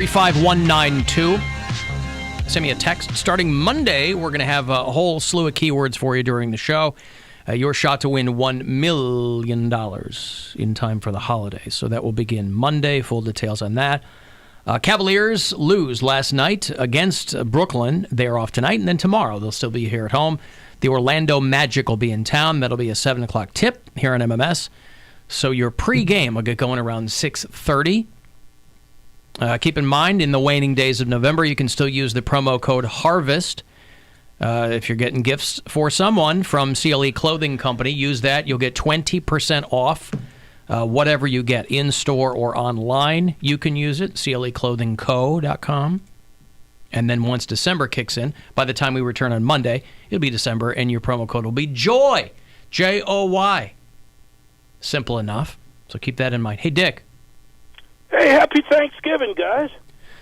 35192. Send me a text. Starting Monday, we're going to have a whole slew of keywords for you during the show. Your shot to win $1 million in time for the holidays. So that will begin Monday. Full details on that. Cavaliers lose last night against Brooklyn. They're off tonight, and then tomorrow they'll still be here at home. The Orlando Magic will be in town. That'll be a 7 o'clock tip here on MMS. So your pregame will get going around 6:30. Keep in mind, in the waning days of November, you can still use the promo code HARVEST. If you're getting gifts for someone from CLE Clothing Company, use that. You'll get 20% off whatever you get, in-store or online. You can use it, cleclothingco.com. And then once December kicks in, by the time we return on Monday, it'll be December, and your promo code will be JOY, J-O-Y. Simple enough. So keep that in mind. Hey, Dick. Hey, happy Thanksgiving, guys.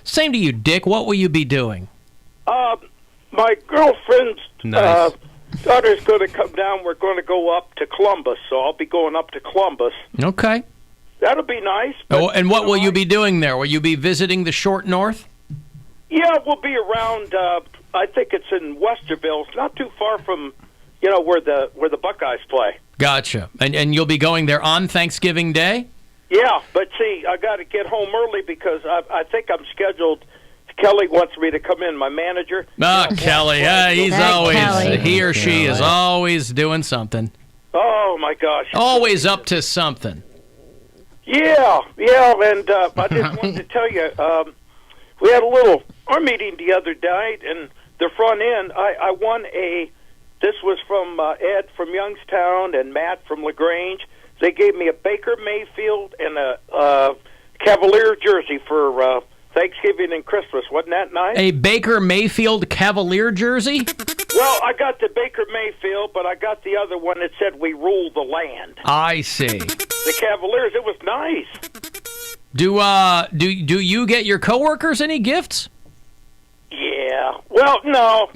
Same to you, Dick. What will you be doing? My girlfriend's daughter's going to come down. We're going to go up to Columbus, so I'll be going up to Columbus. Okay. That'll be nice. Oh, and what will you be doing there? Will you be visiting the short north? Yeah, we'll be around, I think it's in Westerville. It's not too far from, where the Buckeyes play. Gotcha. And you'll be going there on Thanksgiving Day? Yeah, but see, I got to get home early because I think I'm scheduled. Kelly wants me to come in, my manager. Kelly, he or she is always doing something. Oh, my gosh. Always up to something. Yeah, and I just wanted to tell you, we had our meeting the other night, and the front end, I won this was from Ed from Youngstown and Matt from LaGrange. They gave me a Baker Mayfield and a Cavalier jersey for Thanksgiving and Christmas. Wasn't that nice? A Baker Mayfield Cavalier jersey? Well, I got the Baker Mayfield, but I got the other one that said, "We rule the land." I see. The Cavaliers, it was nice. Do you get your coworkers any gifts? Yeah. Well, no.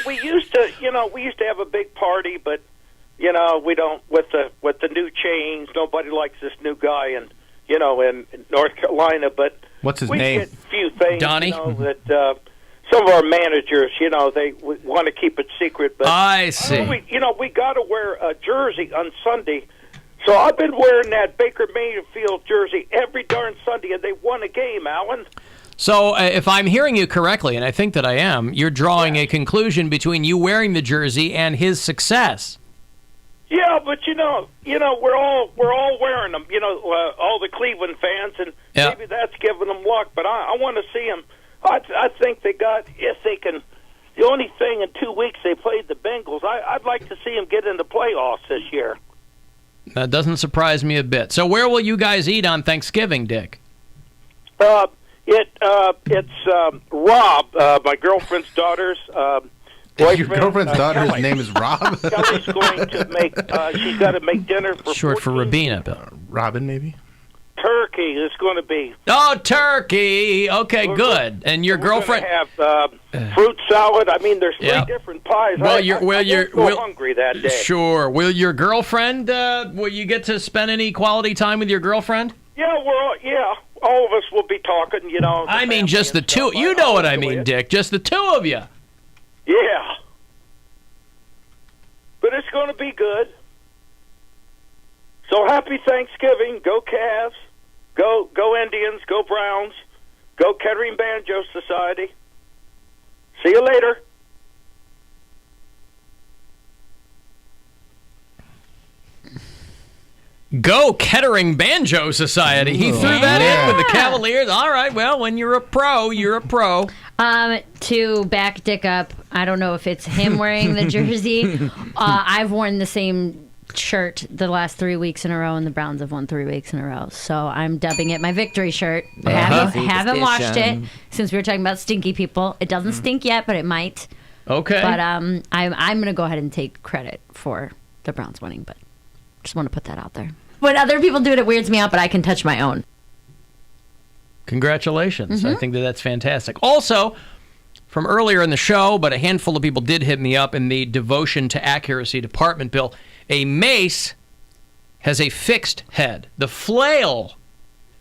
We used to, we used to have a big party, but we don't with the new chains. Nobody likes this new guy in North Carolina. But what's his we name? Get a few things, Donnie. That some of our managers, they want to keep it secret. But I see. We got to wear a jersey on Sunday. So I've been wearing that Baker Mayfield jersey every darn Sunday, and they won a game, Alan. So if I'm hearing you correctly, and I think that I am, you're drawing a conclusion between you wearing the jersey and his success. Yeah, but we're all wearing them. All the Cleveland fans, and maybe that's giving them luck. But I want to see them. I think they got, if they can. The only thing, in 2 weeks they played the Bengals. I'd like to see them get in the playoffs this year. That doesn't surprise me a bit. So where will you guys eat on Thanksgiving, Dick? It's Rob, my girlfriend's daughter's boyfriend. Your girlfriend's daughter's name is Rob? Kelly's going to make, she's got to make dinner for Short for 14. Rabina, Bill. Robin, maybe? Turkey is going to be. Oh, turkey. Okay, good. And your girlfriend? We're going to have fruit salad. I mean, there's 3 different pies. Well, I'm hungry that day. Sure. Will your girlfriend, will you get to spend any quality time with your girlfriend? Yeah, all of us will be talking, I mean, just the two. You know what I mean, Dick. Just the two of you. Yeah. But it's going to be good. So happy Thanksgiving. Go Cavs. Go Indians. Go Browns. Go Kettering Banjo Society. See you later. Go Kettering Banjo Society. He threw that in with the Cavaliers. All right, well, when you're a pro, you're a pro. To back Dick up, I don't know if it's him wearing the jersey. I've worn the same shirt the last 3 weeks in a row, and the Browns have won 3 weeks in a row. So I'm dubbing it my victory shirt. Haven't washed it since we were talking about stinky people. It doesn't stink yet, but it might. Okay. But I'm going to go ahead and take credit for the Browns winning, but just want to put that out there. When other people do it, it weirds me out, but I can touch my own. Congratulations. I think that's fantastic. Also, from earlier in the show, but a handful of people did hit me up in the devotion to accuracy department, Bill. A mace has a fixed head. The flail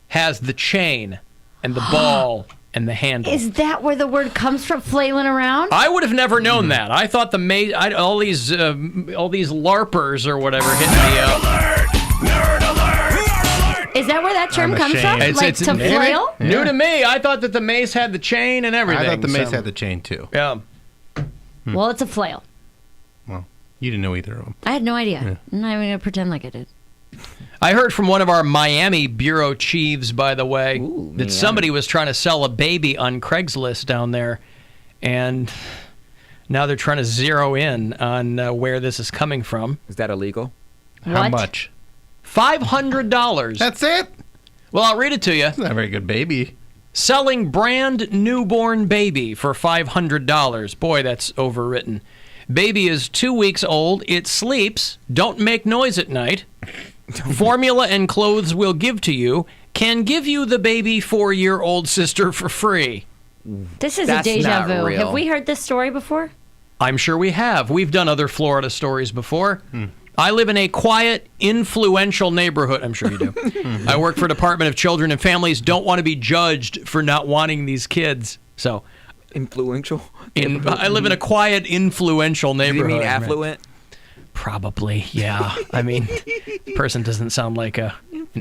has the chain and the ball and the handle. Is that where the word comes from, flailing around? I would have never known that. I thought the mace, all these LARPers or whatever hit me up. Is that where that term I'm comes from? ashamed. Like to maybe. flail? Yeah. New to me. I thought that the mace had the chain and everything. I thought the mace so- had the chain too. Yeah. Well, it's a flail. Well, you didn't know either of them. I had no idea. I'm not even going to pretend like I did. I heard from one of our Miami bureau chiefs, by the way, that somebody was trying to sell a baby on Craigslist down there, and now they're trying to zero in on where this is coming from. Is that illegal? How What? much? $500. That's it? Well, I'll read it to you. That's not a very good baby. Selling brand newborn baby for $500. Boy, that's overwritten. Baby is 2 weeks old. It sleeps. Don't make noise at night. Formula and clothes will give to you. Can give you the baby 4-year-old sister for free. This is That's a deja not vu. real. Have we heard this story before? I'm sure we have. We've done other Florida stories before. I live in a quiet, influential neighborhood. I'm sure you do. I work for Department of Children and Families. Don't want to be judged for not wanting these kids. So, Influential? I live in a quiet, influential Do you neighborhood. mean affluent? Probably, yeah. I mean, person doesn't sound like an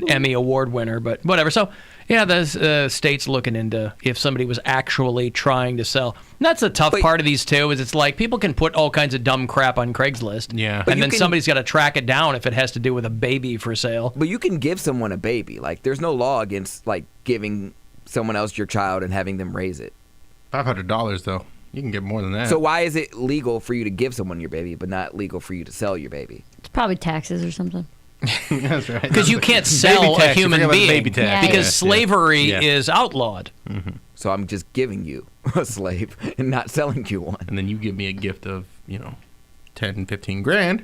Emmy Award winner, but whatever. So, yeah, the state's looking into if somebody was actually trying to sell. And that's the tough part of these, too, is it's like people can put all kinds of dumb crap on Craigslist. Yeah. But And you then can- somebody's got to track it down if it has to do with a baby for sale. But you can give someone a baby. Like, there's no law against, like, giving someone else your child and having them raise it. $500 though. You can get more than that. So why is it legal for you to give someone your baby, but not legal for you to sell your baby? It's probably taxes or something. That's right. Because you can't Baby sell a tax. You human forget about the being. baby tax. Yeah, Because Yes, slavery yes. is outlawed. So I'm just giving you a slave and not selling you one. And then you give me a gift of, 10, 15 grand.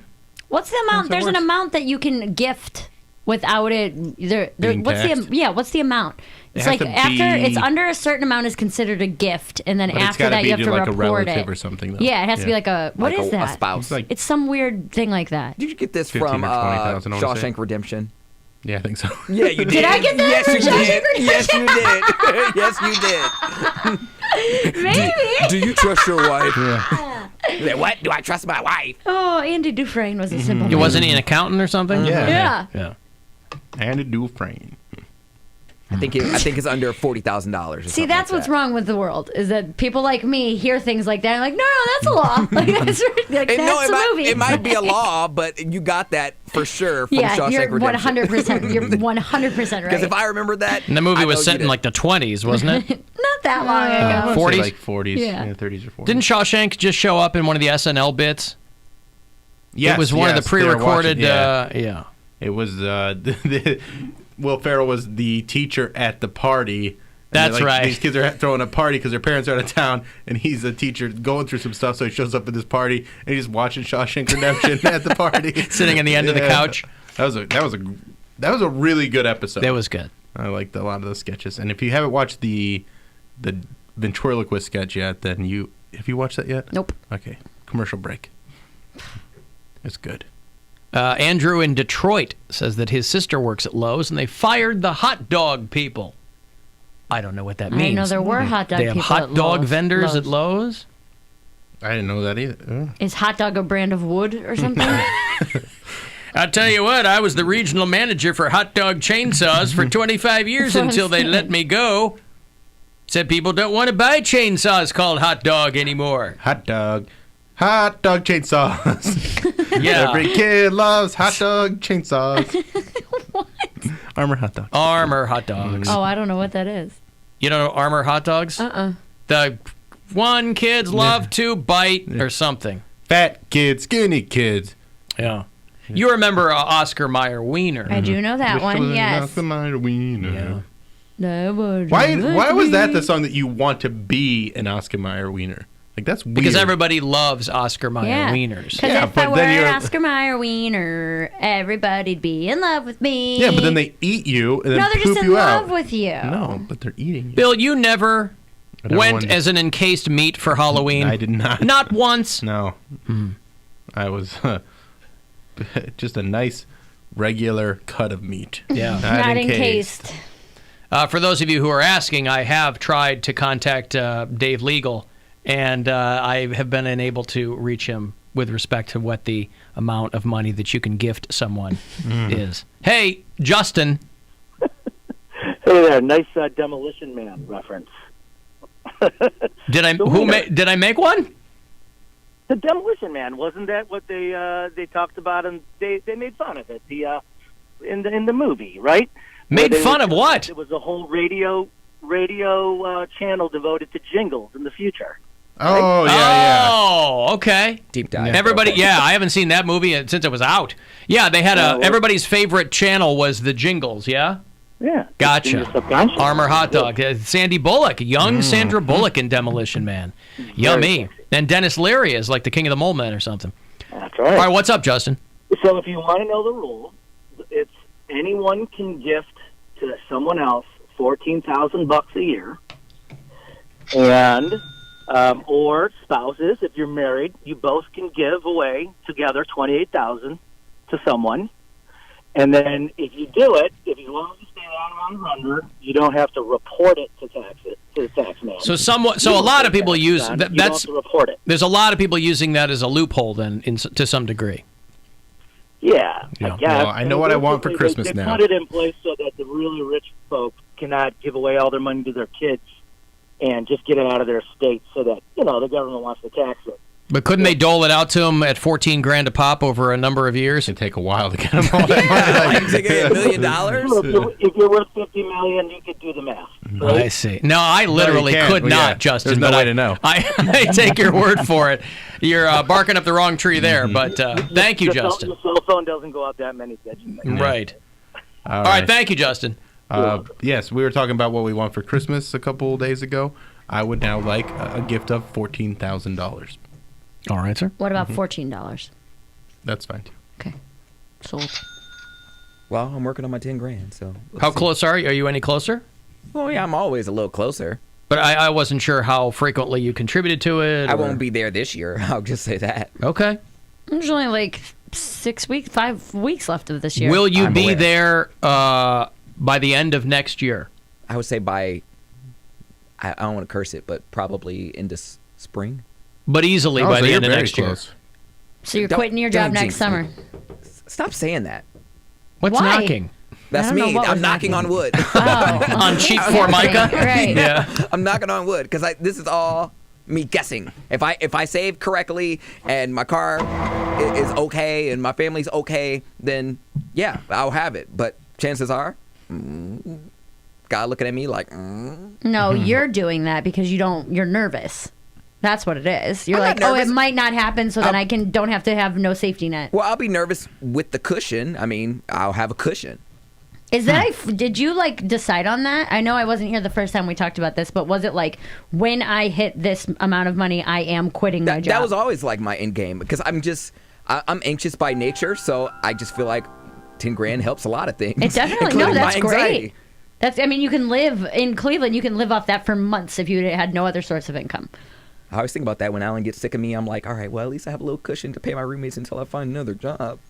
What's the amount? That's how it There's an works. amount that you can gift without it. Being What's taxed? what's the amount? It's has like to after be- it's under a certain amount is considered a gift, and then But it's after gotta that be you have to like a report relative it. or something, though. Yeah, it has to be like a what Like is a that? spouse. It's like, It's some weird thing like that. Did you get this 15 from or 20,000, I wanna say. Shawshank Redemption? yeah, I think so. Yeah, you did. Did I get that Yes, from you did. Shawshank Yes, you did. yes, you did. Maybe. Do you trust your wife? Yeah. What? Do I trust my wife? Oh, Andy Dufresne was a simple. It wasn't he an accountant or something? Yeah. Yeah. Yeah. And a Dufresne. I think it's under $40,000. See, that's what's wrong with the world is that people like me hear things like that and like, no, that's a law. Like that's, like, And that's it a might, movie. it might be a law, but you got that for sure from yeah, Shawshank you're Redemption. 100%. You're 100% right. Because if I remember that, And the movie I was know set you in did. like the 20s, wasn't it? Not that long ago. I would say 40s? like 40s. Yeah. 30s or 40s. Didn't Shawshank just show up in one of the SNL bits? Yes, It was one of yes, the they were pre-recorded. watching- Yeah. It was Will Ferrell was the teacher at the party. And That's then, right. These kids are throwing a party because their parents are out of town, and he's a teacher going through some stuff. So he shows up at this party, and he's watching Shawshank Redemption at the party, Sitting on the end of the Yeah. couch. That was a really good episode. That was good. I liked a lot of those sketches. And if you haven't watched the ventriloquist sketch yet, then have you watched that yet? Nope. Okay, commercial break. It's good. Andrew in Detroit says that his sister works at Lowe's and they fired the hot dog people. I don't know what that I means. didn't know there were hot dog They have people hot at dog Lowe's. vendors at Lowe's? I didn't know that either. Is hot dog a brand of wood or something? I'll tell you what, I was the regional manager for hot dog chainsaws for 25 years That's what I'm until they let saying. me go. Said people don't want to buy chainsaws called hot dog anymore. Hot dog chainsaws. Yeah. Every kid loves hot dog chainsaws. What? Armor hot dog. Armor hot dogs. Oh, I don't know what that is. You don't know Armor hot dogs? The one kids love to bite or something. Fat kids, skinny kids. Yeah. You remember Oscar Mayer Wiener. I do know that one. Yes. Wiener. Yeah. Why was that the song that you want to be an Oscar Mayer Wiener? Like, that's weird. Because everybody loves Oscar Mayer Yeah. Wieners. Because Yeah, if I but were then you're- Oscar Mayer Wiener, everybody'd be in love with me. Yeah, but then they eat you and then No, they're poop just in you love out. with you. No, but they're eating you. Bill, you never I never went wanted- as an encased meat for Halloween. I did not. Not once. No. I was just a nice, regular cut of meat. Yeah. Not encased. For those of you who are asking, I have tried to contact Dave Legal, and I have been unable to reach him with respect to what the amount of money that you can gift someone is. Hey, Justin. Hey there, nice Demolition Man reference. Did I make one? The Demolition Man, wasn't that what they talked about? And they made fun of it in the movie, right? Made fun of what? It was a whole radio channel devoted to jingles in the future. Oh, yeah. Oh, okay. Deep dive. Everybody, I haven't seen that movie since it was out. Yeah, they had everybody's favorite channel was the Jingles, yeah? Yeah. Gotcha. Armor Hot Dog. Sandy Bullock, young Sandra Bullock in Demolition Man. Yummy. And Dennis Leary is like the king of the mole men or something. That's right. All right, what's up, Justin? So if you want to know the rule, it's anyone can gift to someone else $14,000 a year, and or spouses, if you're married, you both can give away together $28,000 to someone. And then if you do it, if you want to stay on under, you don't have to report it to the tax man. So a lot of people use you don't have to report it. There's a lot of people using that as a loophole then to some degree. Yeah. Well, I know what I want for Christmas they now. Put it in place so that the really rich folk cannot give away all their money to their kids and just get it out of their estate so that, the government wants to tax it. But couldn't they dole it out to them at $14,000 a pop over a number of years? It'd take a while to get them all that money. To get $1 million? If you're worth $50 million, you could do the math. Right? I see. No, I literally could not, Justin. There's no way to know. I take your word for it. You're barking up the wrong tree there, but thank you, Justin. Your cell phone doesn't go out that many digits. Right. All right, thank you, Justin. Yes, we were talking about what we want for Christmas a couple days ago. I would now like a gift of $14,000. All right, sir. What about $14? That's fine, too. Okay. Sold. Well, I'm working on my $10,000, so. How close are you? Are you any closer? Well, yeah, I'm always a little closer. But I wasn't sure how frequently you contributed to it. I won't be there this year. I'll just say that. Okay. There's only like 5 weeks left of this year. Will you be there by the end of next year? I would say by, I don't want to curse it, but probably into spring. But easily by the end of next year. So you're quitting your job next summer. Stop saying that. What's Why? knocking? That's me. I'm knocking on wood. On cheap Formica? Right. Yeah. I'm knocking on wood because this is all me guessing. If I save correctly and my car is okay and my family's okay, then yeah, I'll have it. But chances are, God looking at me like, No, you're doing that because you're nervous. That's what it is. You're like, it might not happen, so then I don't have to have no safety net. Well, I'll be nervous with the cushion. I mean, I'll have a cushion. Is that did you decide on that? I know I wasn't here the first time we talked about this, but was it like when I hit this amount of money, I am quitting my job? That was always like my end game because I'm anxious by nature, so I just feel like $10,000 helps a lot of things. It definitely that's great. You can live in Cleveland. You can live off that for months if you had no other source of income. I always think about that when Alan gets sick of me. I'm like, all right, well, at least I have a little cushion to pay my roommates until I find another job.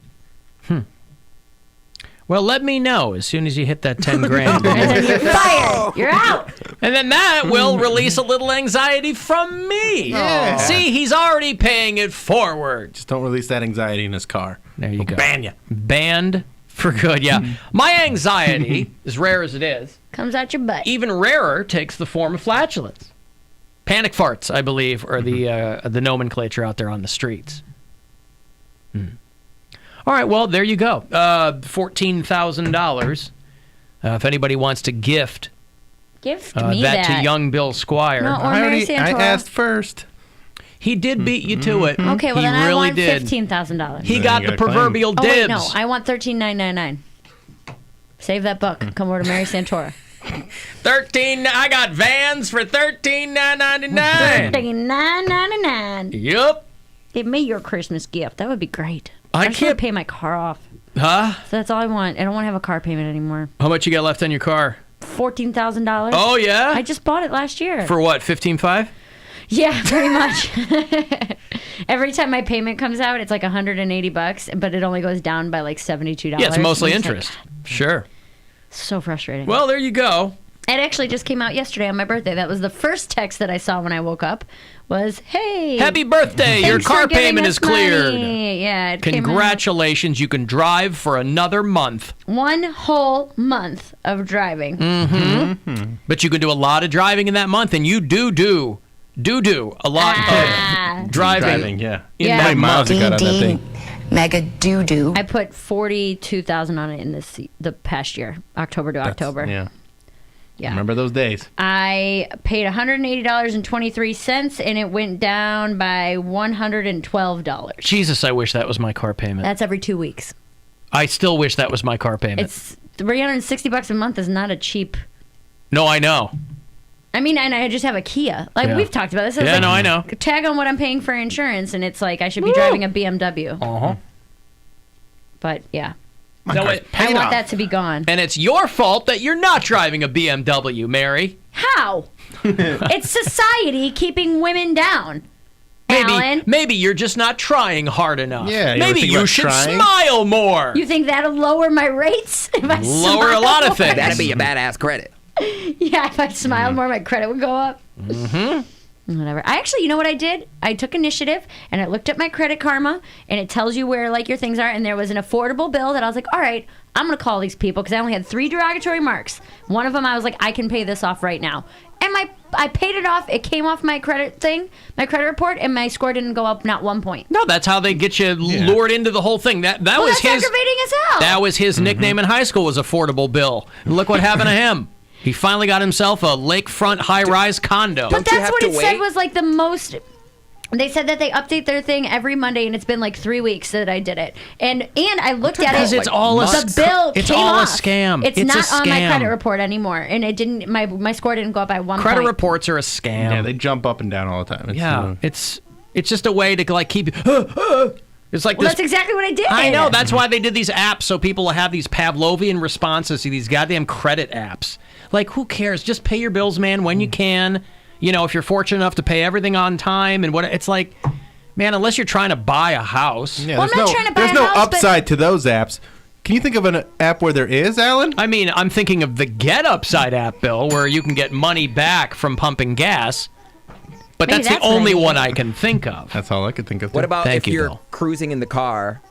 Well, let me know as soon as you hit that $10,000. And then you're fired. You're out. And then that will release a little anxiety from me. Yeah. See, he's already paying it forward. Just don't release that anxiety in his car. There you go. Ban you. Banned for good, yeah. My anxiety, as rare as it is, Comes out your butt. even rarer takes the form of flatulence. Panic farts, I believe, are the nomenclature out there on the streets. All right, well, there you go. $14,000. If anybody wants to gift me that to young Bill Squire. No, or Mary Santora. I asked first. He did beat you to it. Okay, well he then really I want did. $15,000. He Then got you the gotta proverbial Oh dibs. wait, no, I want $13,999. Save that buck. Come over to Mary Santora. I got vans for $13,999. $13,999. Yep. Give me your Christmas gift. That would be great. I just can't want to pay my car off. Huh? So that's all I want. I don't want to have a car payment anymore. How much you got left on your car? $14,000. Oh yeah. I just bought it last year. For what? $15,500? Yeah, pretty much. Every time my payment comes out, it's like $180, but it only goes down by like $72. Yeah, it's mostly I'm just interest. like, Sure. so frustrating. Well, there you go. It actually just came out yesterday on my birthday. That was the first text that I saw when I woke up. Was, hey, Happy birthday! Your thanks for car giving payment us is cleared. money. Yeah, it came out. Congratulations! You can drive for another month. 1 whole month of driving. But you can do a lot of driving in that month, and you do a lot of driving. Yeah. In Yeah. How that many miles month. you got on that thing? Mega doo-doo. I put 42,000 on it in the past year, October to October. Yeah. Yeah. Remember those days? I paid $180.23, and it went down by $112. Jesus, I wish that was my car payment. That's every 2 weeks. I still wish that was my car payment. It's $360 a month is not a cheap. No, I know. I mean, and I just have a Kia. Like, Yeah. we've talked about this. It's Yeah, like, no, I know. Tag on what I'm paying for insurance, and it's like I should be driving a BMW. Uh-huh. But, yeah. No, car's it- I want that to be gone. And it's your fault that you're not driving a BMW, Mary. How? It's society keeping women down. Alan, Maybe you're just not trying hard enough. Yeah, you ever Maybe think you about should trying? smile more. you think that'll lower my rates if I Lower a smile lot of more? things. That'd be a badass credit. Yeah, if I smiled more, my credit would go up. Whatever. I actually, you know what I did? I took initiative and I looked at my Credit Karma, and it tells you where like your things are. And there was an affordable bill that I was like, all right, I'm gonna call these people because I only had 3 derogatory marks. One of them, I was like, I can pay this off right now, and I paid it off. It came off my credit thing, my credit report, and my score didn't go up not 1 point. No, that's how they get you lured into the whole thing. That Well, was that's his aggravating as hell. That was his nickname in high school, was Affordable Bill. And look what happened to him. He finally got himself a lakefront high-rise condo. But Don't you that's have what to it said wait? was like the most. They said that they update their thing every Monday, and it's been like 3 weeks that I did it. And I looked at Because it. it's all a the bill it's came all a off. scam. It's It's a not on my scam. credit report anymore, and it didn't. My score didn't go up by 1 Credit point. reports are a scam. Yeah, they jump up and down all the time. It's just a way to like keep. It's like Well, this. that's exactly what I did. I know. That's why they did these apps, so people will have these Pavlovian responses to these goddamn credit apps. Like, who cares? Just pay your bills, man, when you can. You know, if you're fortunate enough to pay everything on time, and what it's like, man. Unless you're trying to buy a house. Yeah, Well, there's I'm not no, trying to buy there's a no house, but- upside to those apps. Can you think of an app where there is, Alan? I mean, I'm thinking of the Get Upside app, Bill, where you can get money back from pumping gas. But Maybe that's the that's what I only need. one I can think of. That's all I could think of. What about Thank if you, you're Bill. cruising in the car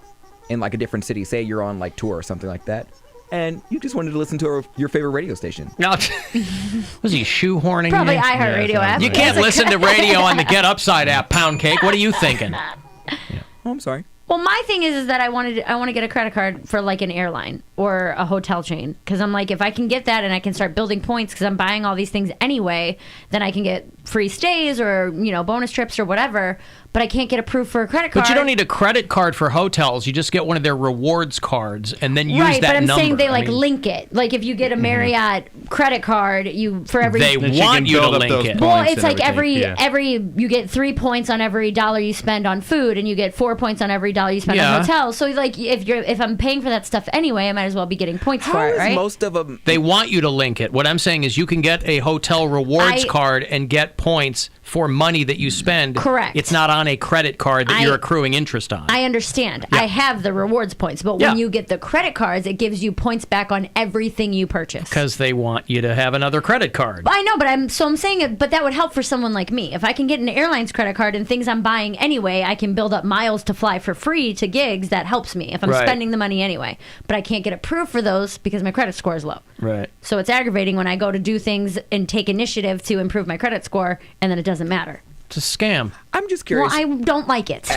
in like a different city? Say you're on like tour or something like that, and you just wanted to listen to your favorite radio station. Now, was he shoehorning Probably you? iHeartRadio Yeah, app. You can't listen to radio on the Get Upside app, Poundcake. What are you thinking? Oh, I'm sorry. Well, my thing is that I want to get a credit card for like an airline or a hotel chain, because I'm like, if I can get that and I can start building points because I'm buying all these things anyway, then I can get free stays or bonus trips or whatever. But I can't get approved for a credit card. But you don't need a credit card for hotels. You just get one of their rewards cards and then use right, that but I'm number. saying they I mean, link it. Like if you get a Marriott credit card, you for every They Then she want can you to build up link those it. points. well, and it's like everything. you get 3 points on every dollar you spend on food, and you get 4 points on every dollar you spend Yeah. on hotels. So like if I'm paying for that stuff anyway, I might as well be getting points How for it, is right? most of them? They want you to link it. What I'm saying is you can get a hotel rewards I- card and get points for money that you spend. Correct. It's not on a credit card that I- you're accruing interest on. I understand. I have the rewards points, but Yeah. when you get the credit cards, it gives you points back on everything you purchase. Because they want you to have another credit card. I know, but I'm saying it. But that would help for someone like me. If I can get an airline's credit card and things I'm buying anyway, I can build up miles to fly for free to gigs. That helps me if I'm Right. spending the money anyway. But I can't get approved for those because my credit score is low. Right. So it's aggravating when I go to do things and take initiative to improve my credit score, and then it doesn't matter. It's a scam. I'm just Well, curious. I don't like it.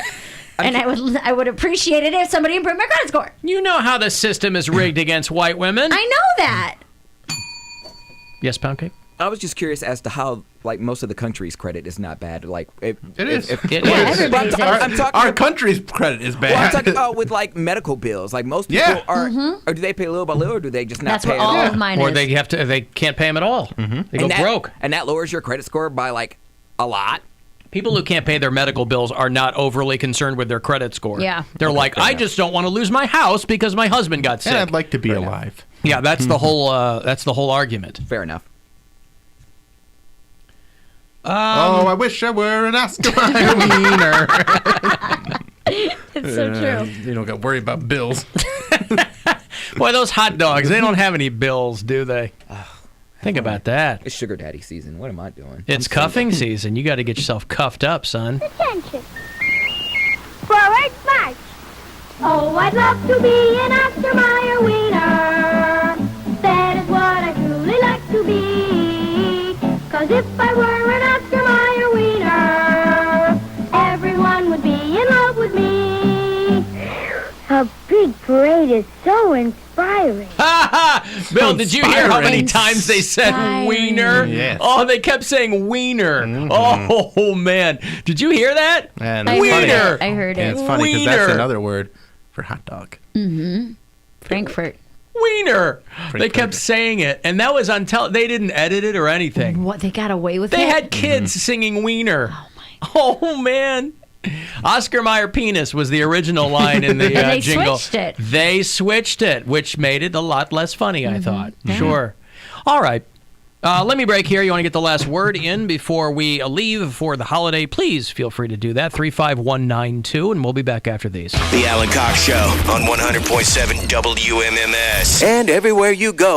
And I would appreciate it if somebody improved my credit score. You know how the system is rigged against white women. I know that. Yes, Poundcake? I was just curious as to how like most of the country's credit is not bad. Like It is. It Yeah, is. everybody's But I'm is. talking Our about- country's credit is bad. Well, I'm talking about with like medical bills. Like most people Yeah. are, or do they pay little by little, or do they just not That's pay what at all all? of mine Or is. they can't pay them at all. They go and that, broke. and that lowers your credit score by like a lot. People who can't pay their medical bills are not overly concerned with their credit score. Yeah. They're like, fair I enough. just don't want to lose my house because my husband got sick. And I'd like to be alive. Yeah, that's the whole argument. Fair enough. Oh, I wish I were an Oscar Wiener. It's so true. You don't got to worry about bills. Boy, those hot dogs, they don't have any bills, do they? Think about that. It's sugar daddy season. What am I doing? It's cuffing season. You got to get yourself cuffed up, son. Attention. Forward march. Oh, I'd love to be an Oscar Mayer wiener. That is what I truly like to be. 'Cause if I were an Oscar Mayer wiener, everyone would be in love with me. A big parade is so inspiring. Ha ha! Bill, did you hear how many times they said wiener? Yes. Oh, they kept saying wiener. Oh, man. Did you hear that? And I it's heard funny. it. I heard And it. it's funny because Wiener. that's another word for hot dog. Frankfurt. Wiener. They Pretty kept clever. saying it, and that was on they didn't edit it or anything. What, they got away with They it? had kids singing wiener. Oh, man. Oscar Mayer penis was the original line in the And they jingle. switched it. They switched it, which made it a lot less funny, I thought. Sure. All right. Let me break here. You want to get the last word in before we leave for the holiday? Please feel free to do that. 35192, and we'll be back after these. The Alan Cox Show on 100.7 WMMS. And everywhere you go.